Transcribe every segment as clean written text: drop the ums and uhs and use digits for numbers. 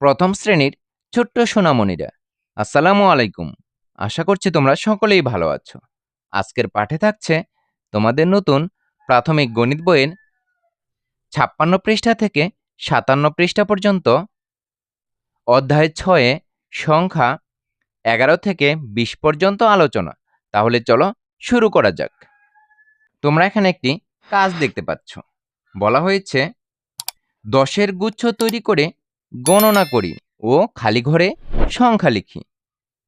প্রথম শ্রেণীর ছোট্ট সোনামণিরা, আসসালামু আলাইকুম। আশা করছি তোমরা সকলেই ভালো আছো। আজকের পাঠে থাকছে তোমাদের নতুন প্রাথমিক গণিত বইয়ের ৫৬ পৃষ্ঠা থেকে ৫৭ পৃষ্ঠা পর্যন্ত অধ্যায় ৬ সংখ্যা ১১ থেকে ২০ পর্যন্ত আলোচনা। তাহলে চলো শুরু করা যাক। তোমরা এখানে একটি কাজ দেখতে পাচ্ছ। বলা হয়েছে ১০-এর গুচ্ছ তৈরি করে গণনা করি ও খালি ঘরে সংখ্যা লিখি।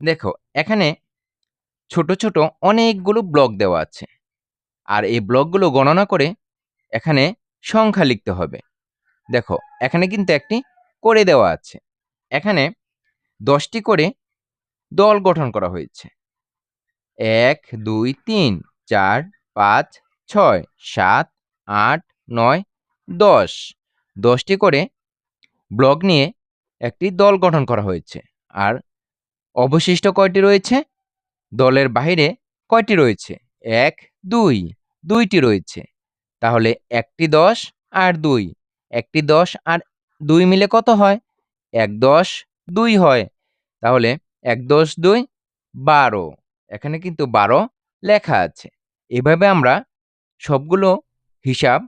দেখো, এখানে ছোট ছোট অনেকগুলো ব্লক দেওয়া আছে, আর এই ব্লকগুলো গণনা করে এখানে সংখ্যা লিখতে হবে। দেখো, এখানে কিন্তু একটি করে দেওয়া আছে। এখানে 10টি করে দল গঠন করা হয়েছে। ১, ২, ৩, ৪, ৫, ৬, ৭, ৮, ৯, ১০। 10টি করে ব্লক নিয়ে একটি দল গঠন করা হয়েছে। আর অবশিষ্ট কয়টি রয়েছে? দলের বাহিরে কয়টি রয়েছে? ১, ২, ২টি রয়েছে। তাহলে একটি ১০ আর ২, একটি ১০ আর ২ মিলে কত হয়? ১ ১০ ২ হয়। তাহলে ১ ১০ ২ ১২। এখানে কিন্তু ১২ লেখা আছে। এভাবে আমরা সবগুলো হিসাব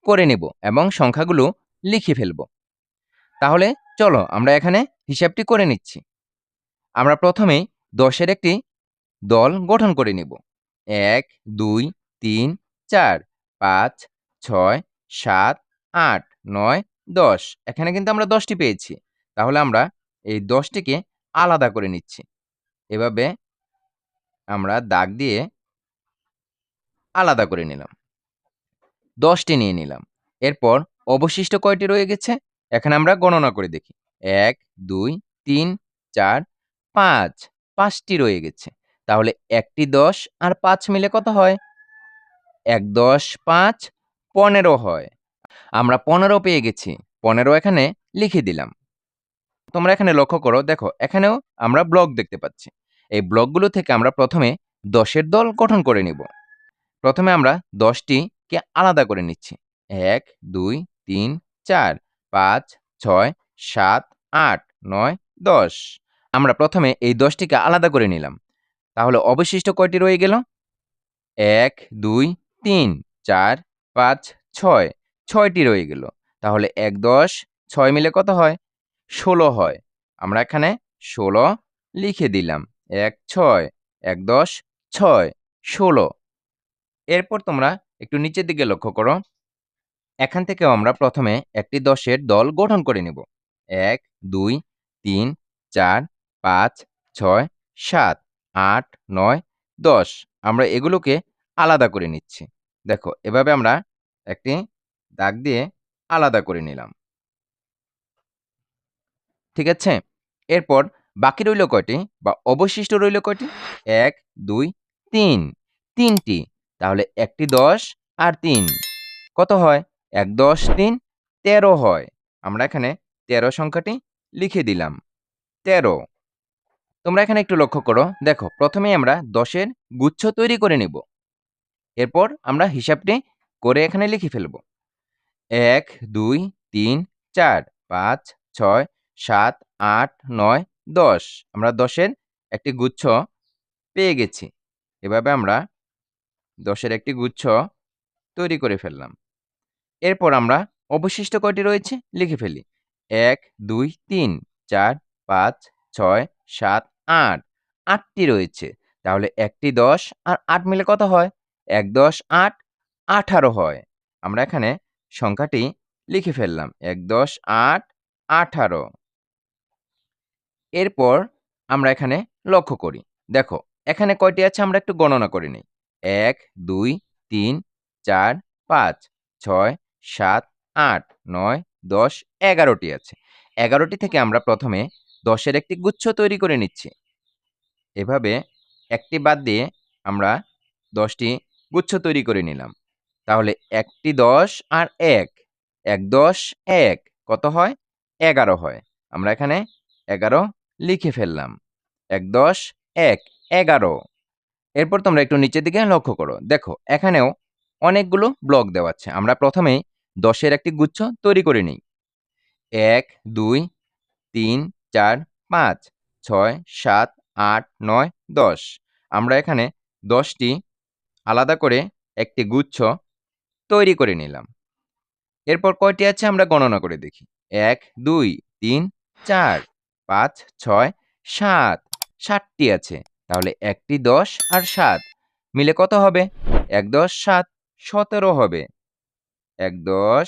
করে নিব। এবং সংখ্যাগুলো লিখে ফেলব। তাহলে চলো আমরা এখানে হিসাবটি করে নিচ্ছি। আমরা প্রথমেই ১০-এর একটি দল গঠন করে নিব। ১, ২, ৩, ৪, ৫, ৬, ৭, ৮, ৯, ১০। এখানে কিন্তু আমরা ১০টি পেয়েছি। তাহলে আমরা এই ১০টিকে আলাদা করে নিচ্ছি। এভাবে আমরা দাগ দিয়ে আলাদা করে নিলাম। ১০টি নিয়ে নিলাম। এরপর অবশিষ্ট কয়টি রয়ে গেছে? এখানে আমরা গণনা করে দেখি। ১, ২, ৩, ৪, ৫। ৫টি রয়ে গেছে। তাহলে একটি ১০ আর ৫ মিলে কত হয়? ১ ১০ ৫ ১৫ হয়। আমরা ১৫ পেয়ে গেছি। ১৫ এখানে লিখে দিলাম। তোমরা এখানে লক্ষ্য করো, দেখো এখানেও আমরা ব্লক দেখতে পাচ্ছি। এই ব্লকগুলো থেকে আমরা প্রথমে ১০-এর দল গঠন করে নিব। প্রথমে আমরা ১০টিকে আলাদা করে নিচ্ছি। ১, ২, ৩, ৪, ৫, ৬, ৭, ৮, ৯, ১০। আমরা প্রথমে এই ১০টিকে আলাদা করে নিলাম। তাহলে অবশিষ্ট কয়টি রয়ে গেল? ১, ২, ৩, ৪, ৫, ৬। ৬টি রয়ে গেল। তাহলে ১ ১০ ৬ মিলে কত হয়? ১৬ হয়। আমরা এখানে ১৬ লিখে দিলাম। ১ ৬, ১ ১০ ৬, ১৬। এরপর তোমরা একটু নিচের দিকে লক্ষ্য করো। এখান থেকেও আমরা প্রথমে একটি ১০-এর দল গঠন করে নিব। ১, ২, ৩, ৪, ৫, ৬, ৭, ৮, ৯, ১০। আমরা এগুলোকে আলাদা করে নিচ্ছি। দেখো, এভাবে আমরা একটি দাগ দিয়ে আলাদা করে নিলাম। ঠিক আছে? এরপর বাকি রইল কয়টি বা অবশিষ্ট রইল কয়টি? ১, ২, ৩। ৩টি। তাহলে একটি ১০ আর ৩ কত হয়? ১ ১০ ৩ ১৩ হয়। আমরা এখানে ১৩ সংখ্যাটি লিখে দিলাম। ১৩। তোমরা এখানে একটু লক্ষ্য করো। দেখো, প্রথমেই আমরা ১০-এর গুচ্ছ তৈরি করে নিব। এরপর আমরা হিসাবটি করে এখানে লিখে ফেলব। ১, ২, ৩, ৪, ৫, ৬, ৭, ৮, ৯, ১০। আমরা ১০-এর একটি গুচ্ছ পেয়ে গেছি। এভাবে আমরা ১০-এর একটি গুচ্ছ তৈরি করে ফেললাম। এরপর আমরা অবশিষ্ট কয়টি রয়েছে লিখে ফেলি। ১, ২, ৩, ৪, ৫, ৬, ৭, ৮। ৮টি রয়েছে। তাহলে একটি ১০ আর ৮ মিলে কত হয়? ১ ১০ ৮ ১৮ হয়। আমরা এখানে সংখ্যাটি লিখে ফেললাম। ১ ১০ ৮ ১৮। এরপর আমরা এখানে লক্ষ্য করি। দেখো, এখানে কয়টি আছে আমরা একটু গণনা করে নিই। ১, ২, ৩, ৪, ৫, ৬, ৭, ৮, ৯, ১০, ১১টি আছে। ১১টি থেকে আমরা প্রথমে ১০-এর একটি গুচ্ছ তৈরি করে নিচ্ছি। এভাবে একটি বাদ দিয়ে আমরা ১০টি গুচ্ছ তৈরি করে নিলাম। তাহলে একটি ১০ আর ১, ১ ১০ ১ কত হয়? ১১ হয়। আমরা এখানে ১১ লিখে ফেললাম। ১ ১০ ১ ১১। এরপর তোমরা একটু নিচের দিকে লক্ষ্য করো। দেখো, এখানেও অনেকগুলো ব্লক দেওয়া আছে। আমরা প্রথমেই 10-এর একটি গুচ্ছ তৈরি করে নিই। 1, 2, 3, 4, 5, 6, 7, 8, 9, 10। আমরা এখানে 10টি আলাদা করে একটি গুচ্ছ তৈরি করে নিলাম। এরপর কয়টি আছে আমরা গণনা করে দেখি। 1, 2, 3, 4, 5, 6, 7। 7টি আছে। তাহলে একটি 10 আর 7 মিলে কত হবে? 1, 10, 7, 17 হবে। 1, 10,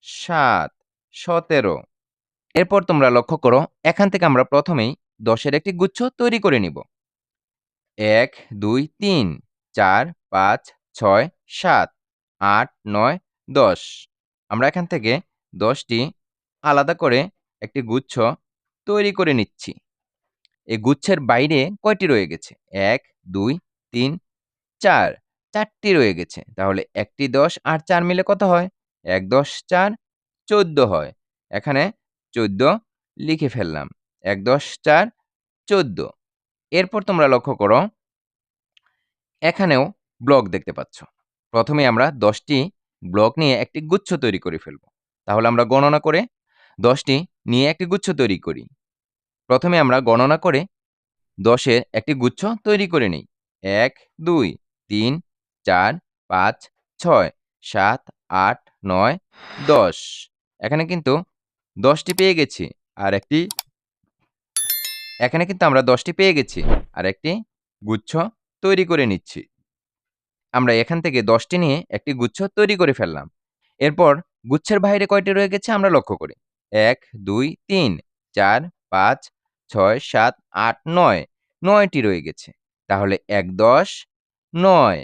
7, 17। এরপর তোমরা লক্ষ্য করো, এখান থেকে আমরা প্রথমেই 10-এর একটি গুচ্ছ তৈরি করে নিব। 1, 2, 3, 4, 5, 6, 7, 8, 9, 10। আমরা এখান থেকে 10টি আলাদা করে একটি গুচ্ছ তৈরি করে নিচ্ছি। এই গুচ্ছের বাইরে কয়টি রয়ে গেছে? 1, 2, 3, 4। 4টি রয়ে গেছে। তাহলে একটি 10 আর 4 মিলে কত হয়? 1, 10, 4, 14 হয়। এখানে 14 লিখে ফেললাম। 1, 10, 4, 14। এরপর তোমরা লক্ষ্য করো, এখানেও ব্লক দেখতে পাচ্ছ। প্রথমে আমরা 10টি ব্লক নিয়ে একটি গুচ্ছ তৈরি করে ফেলব। তাহলে আমরা গণনা করে 10টি নিয়ে একটি গুচ্ছ তৈরি করি। প্রথমে আমরা গণনা করে 10-এর একটি গুচ্ছ তৈরি করে নিই। 1, 2, 3, 4, 5, 6, 7, 8, 9, 10। এখানে কিন্তু 10টি পেয়ে গেছি। এখানে কিন্তু আমরা 10টি পেয়ে গেছি। আর একটি গুচ্ছ তৈরি করে নিচ্ছি। আমরা এখান থেকে 10টি নিয়ে একটি গুচ্ছ তৈরি করে ফেললাম। এরপর গুচ্ছের বাইরে কয়টি রয়ে গেছে আমরা লক্ষ্য করি। 1, 2, 3, 4, 5, 6, 7, 8, 9। 9টি রয়ে গেছে। তাহলে 1, 10, 9।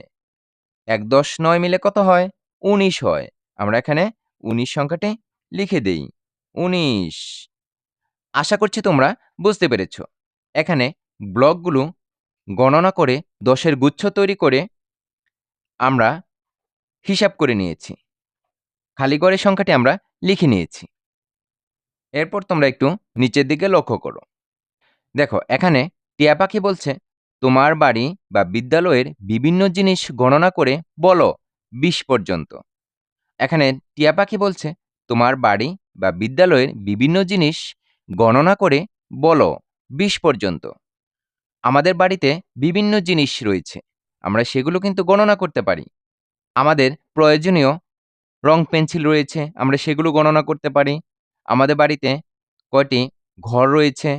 1, 10, 9 মিলে কত হয়? 19 হয়। আমরা এখানে 19 সংখ্যাটি লিখে দেই। 19। আশা করছি তোমরা বুঝতে পেরেছ। এখানে ব্লকগুলো গণনা করে 10-এর গুচ্ছ তৈরি করে আমরা হিসাব করে নিয়েছি। খালি ঘরের সংখ্যাটি আমরা লিখে নিয়েছি। এরপর তোমরা একটু নিচের দিকে লক্ষ্য করো। দেখো, এখানে টিয়া পাখি বলছে, তোমার বাড়ি বা বিদ্যালয়ের বিভিন্ন জিনিস গণনা করে বলো 20 পর্যন্ত। এখানে টিয়া পাখি বলছে, তোমার বাড়ি বা বিদ্যালয়ের বিভিন্ন জিনিস গণনা করে বলো 20 পর্যন্ত। আমাদের বাড়িতে বিভিন্ন জিনিস রয়েছে। আমরা সেগুলো কিন্তু গণনা করতে পারি। আমাদের প্রয়োজনীয় রং পেন্সিল রয়েছে, আমরা সেগুলো গণনা করতে পারি। আমাদের বাড়িতে কয়টি ঘর রয়েছে,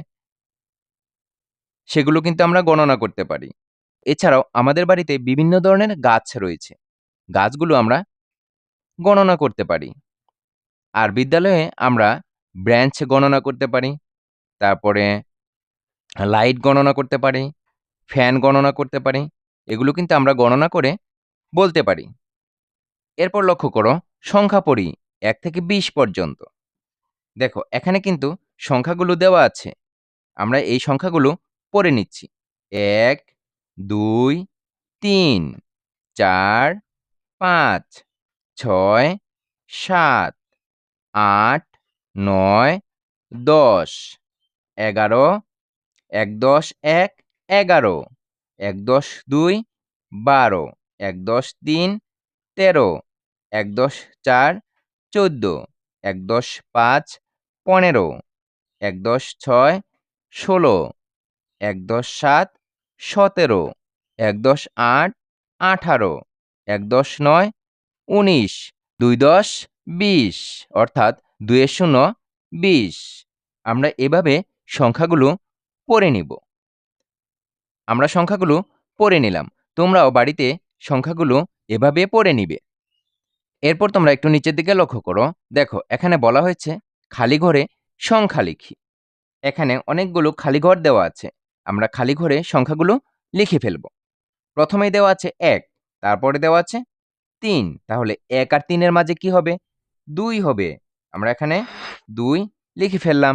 সেগুলো কিন্তু আমরা গণনা করতে পারি। এছাড়াও আমাদের বাড়িতে বিভিন্ন ধরনের গাছ রয়েছে। গাছগুলো আমরা গণনা করতে পারি। আর বিদ্যালয়ে আমরা ব্রেঞ্চ গণনা করতে পারি। তারপরে লাইট গণনা করতে পারি, ফ্যান গণনা করতে পারি। এগুলো কিন্তু আমরা গণনা করে বলতে পারি। এরপর লক্ষ্য করো, সংখ্যা পড়ি 1 থেকে 20 পর্যন্ত। দেখো, এখানে কিন্তু সংখ্যাগুলো দেওয়া আছে। আমরা এই সংখ্যাগুলো পড়ে নিচ্ছি। 1, 2, 3, 4, 5, 6, 7, 8, 9, 10, 11, 1, 10, 1, 11, 1, 10, 2, 12, 1, 10, 3, 13, 1, 10, 4, 14, 1, 10, 5, 15, 1, 10, 6, 16, 1, 10, 7, 17, 1, 10, 8, 18, 1, 10, 9, 19, 2, 10, 20, অর্থাৎ 2 এর শূন্য 20। আমরা এভাবে সংখ্যাগুলো পড়ে নিব। আমরা সংখ্যাগুলো পড়ে নিলাম। তোমরাও বাড়িতে সংখ্যাগুলো এভাবে পড়ে নিবে। এরপর তোমরা একটু নিচের দিকে লক্ষ্য করো। দেখো, এখানে বলা হয়েছে খালি ঘরে সংখ্যা লিখি। এখানে অনেকগুলো খালি ঘর দেওয়া আছে। আমরা খালি ঘরে সংখ্যাগুলো লিখে ফেলব। প্রথমেই দেওয়া আছে 1, তারপরে দেওয়া আছে 3। তাহলে 1 আর 3 এর মাঝে কি হবে? 2 হবে। আমরা এখানে 2 লিখে ফেললাম।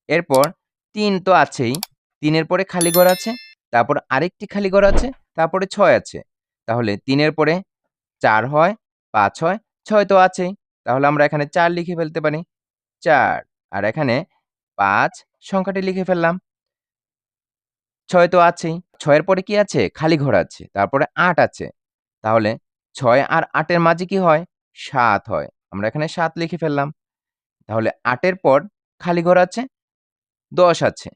এরপর 3 তো আছেই। 3 এর পরে খালি ঘর আছে, তারপর আরেকটি খালি ঘর আছে, তারপরে 6 আছে। তাহলে 3 এর পরে 4 হয়, 5 হয়, 6 তো আছেই। তাহলে আমরা এখানে 4 লিখে ফেলতে পারি। 4। আর এখানে 5 সংখ্যাটি লিখে ফেললাম। 6 তো আছেই। 6 এর পরে কি আছে? খালি ঘর আছে। তারপরে 8 আছে। তাহলে 6 আর 8 এর মাঝে কি হয়? 7 হয়। আমরা এখানে ৭ লিখে ফেললাম। তাহলে ৮ এর পর খালি ঘর আছে, ১০ আছে।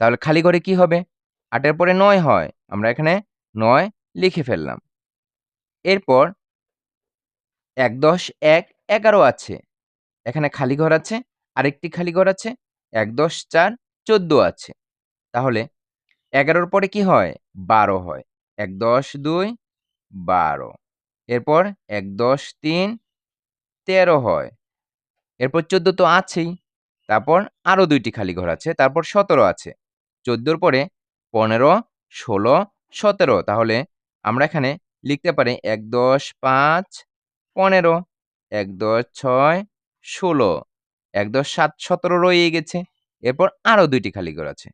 তাহলে খালি ঘরে কি হবে? ৮ এর পরে ৯ হয়। আমরা এখানে ৯ লিখে ফেললাম। এরপর ১, ১০, ১, ১১ আছে। এখানে খালি ঘর আছে, আরেকটি খালি ঘর আছে। ১, ১০, ৪, ১৪ আছে। তাহলে ১১ র পরে কি হয়? ১২ হয়। ১, ১০, ২, ১২। এরপর ১, ১০, ৩, ১৩ হয়। এরপর ১৪ তো আছেই। তারপর আরো ২ টি খালি ঘর আছে। তারপর ১৭ আছে। ১৪ র পরে ১৫, ১৬, ১৭। তাহলে আমরা এখানে লিখতে পারি ১, ১০, ৫, ১৫, ১, ১০, ৬, ১৬, ১, ১০, ৭, ১৭ রয়েই গেছে। এরপর আরো ২ টি খালি ঘর আছে।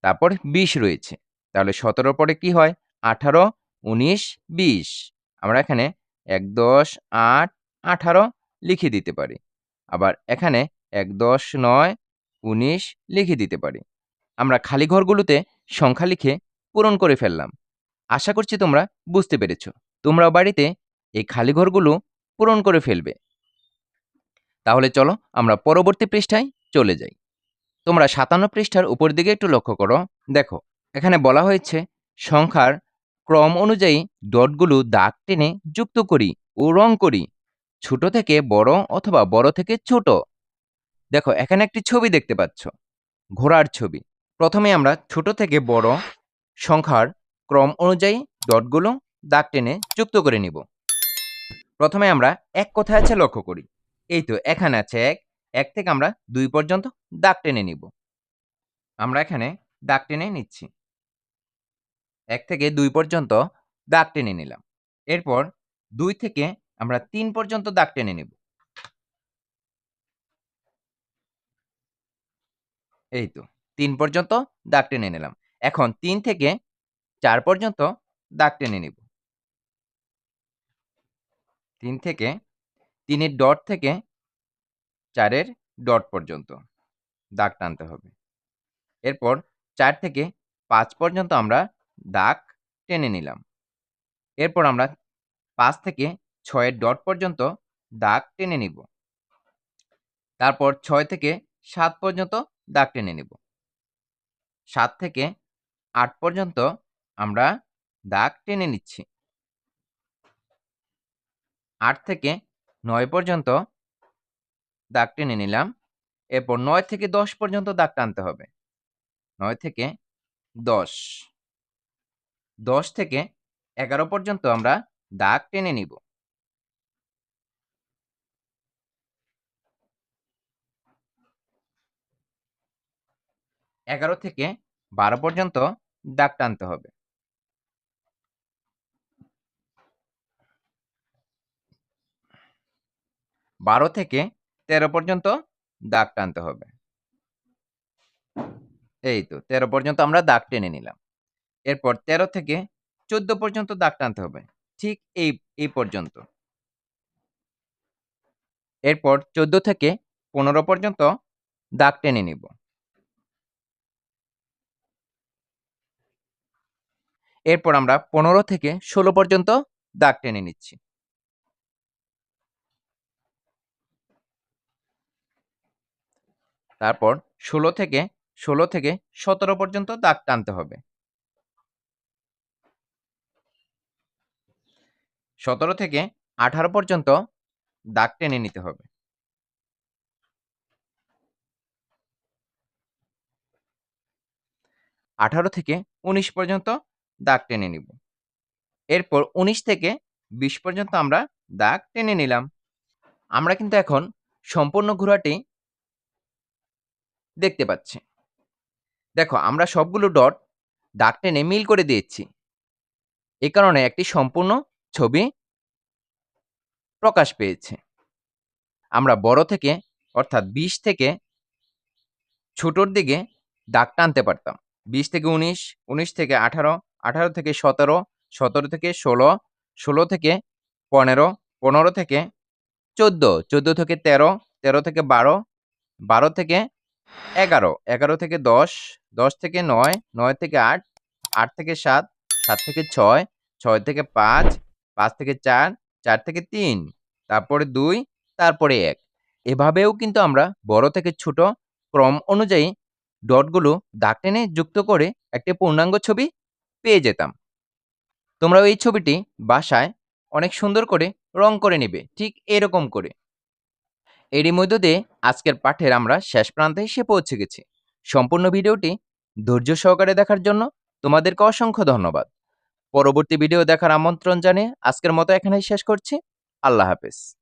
তারপর ২০ রয়েছে। তাহলে ১৭ র পরে কি হয়? ১৮, ১৯, ২০। আমরা এখানে ১, ১০, ৮, ১৮ লিখে দিতে পারি। আবার এখানে ১, ১০, ৯, ১৯ লিখে দিতে পারি। আমরা খালি ঘরগুলোতে সংখ্যা লিখে পূরণ করে ফেললাম। আশা করছি তোমরা বুঝতে পেরেছ। তোমরাও বাড়িতে এই খালি ঘরগুলো পূরণ করে ফেলবে। তাহলে চলো আমরা পরবর্তী পৃষ্ঠায় চলে যাই। তোমরা ৫৭ পৃষ্ঠার উপর দিকে একটু লক্ষ্য করো। দেখো, এখানে বলা হয়েছে সংখ্যার ক্রম অনুযায়ী ডটগুলো দাগ টেনে যুক্ত করি ও রং করি, ছোট থেকে বড় অথবা বড় থেকে ছোট। দেখো, এখানে একটি ছবি দেখতে পাচ্ছ, ঘোড়ার ছবি। প্রথমে আমরা ছোট থেকে বড় সংখ্যার ক্রম অনুযায়ী ডটগুলো দাগ টেনে যুক্ত করে নিব। প্রথমে আমরা ১ কোথায় আছে লক্ষ্য করি। এই তো এখানে আছে ১। ১ থেকে আমরা ২ পর্যন্ত দাগ টেনে নিব। আমরা এখানে দাগ টেনে নিচ্ছি। ১ থেকে ২ পর্যন্ত দাগ টেনে নিলাম। এরপর ২ থেকে আমরা ৩ পর্যন্ত দাগ টেনে নিব। এই তো ৩ পর্যন্ত দাগ টেনে নিলাম। এখন ৩ থেকে ৪ পর্যন্ত দাগ টেনে নিব। ৩ থেকে ৩ এর ডট থেকে ৪ এর ডট পর্যন্ত দাগ টানতে হবে। এরপর ৪ থেকে ৫ পর্যন্ত আমরা দাগ টেনে নিলাম। এরপর আমরা ৫ থেকে ৬ এর ডট পর্যন্ত দাগ টেনে নিব। তারপর ৬ থেকে ৭ পর্যন্ত দাগ টেনে নিব। ৭ থেকে ৮ পর্যন্ত আমরা দাগ টেনে নিচ্ছি। ৮ থেকে ৯ পর্যন্ত দাগ টেনে নিলাম। এরপর ৯ থেকে ১০ পর্যন্ত দাগ টানতে হবে। ৯ থেকে ১০। ১০ থেকে ১১ পর্যন্ত আমরা দাগ টেনে নিব। ১১ থেকে ১২ পর্যন্ত দাগ টানতে হবে। ১২ থেকে ১৩ পর্যন্ত দাগ টানতে হবে। এই তো ১৩ পর্যন্ত আমরা দাগ টেনে নিলাম। এরপর ১৩ থেকে ১৪ পর্যন্ত দাগ টানতে হবে। ঠিক এই পর্যন্ত। এরপর ১৪ থেকে ১৫ পর্যন্ত দাগ টেনে নিব। এরপর আমরা ১৫ থেকে ১৬ পর্যন্ত দাগ টেনে নিচ্ছি। তারপর ১৬ থেকে ১৭ পর্যন্ত দাগ টানতে হবে। ১৭ থেকে ১৮ পর্যন্ত দাগ টেনে নিতে হবে। ১৮ থেকে ১৯ পর্যন্ত দাগ টেনে নিব। এরপর ১৯ থেকে ২০ পর্যন্ত আমরা দাগ টেনে নিলাম। আমরা কিন্তু এখন সম্পূর্ণ ঘোড়াটি দেখতে পাচ্ছি। দেখো, আমরা সবগুলো ডট দাগ টেনে মিল করে দিয়েছি। এ কারণে একটি সম্পূর্ণ ছবি প্রকাশ পেয়েছে। আমরা বড় থেকে অর্থাৎ ২০ থেকে ছোটর দিকে দাগ টানতে পারতাম। ২০ থেকে ১৯, ১৯ থেকে ১৮, ১৮ থেকে ১৭, ১৭ থেকে ১৬, ১৬ থেকে ১৫, ১৫ থেকে ১৪, ১৪ থেকে ১৩, ১৩ থেকে ১২, ১২ থেকে ১১, ১১ থেকে ১০, ১০ থেকে ৯, ৯ থেকে ৮, ৮ থেকে ৭, ৭ থেকে ৬, ৬ থেকে ৫, ৫ থেকে ৪, ৪ থেকে ৩, তারপরে 2, তারপরে 1। এভাবেও কিন্তু আমরা বড় থেকে ছোট ক্রম অনুযায়ী ডটগুলো দাগ টেনে যুক্ত করে একটি পূর্ণাঙ্গ ছবি পেয়ে যেতাম। তোমরাও এই ছবিটি বাসায় অনেক সুন্দর করে রং করে নিবে, ঠিক এরকম করে। এরই মধ্য দিয়ে আজকের পাঠের আমরা শেষ প্রান্তে এসে পৌঁছে গেছি। সম্পূর্ণ ভিডিওটি ধৈর্য সহকারে দেখার জন্য তোমাদেরকে অসংখ্য ধন্যবাদ। পরবর্তী ভিডিও দেখার আমন্ত্রণ জানিয়ে আজকের মতো এখানেই শেষ করছি। আল্লাহ হাফেজ।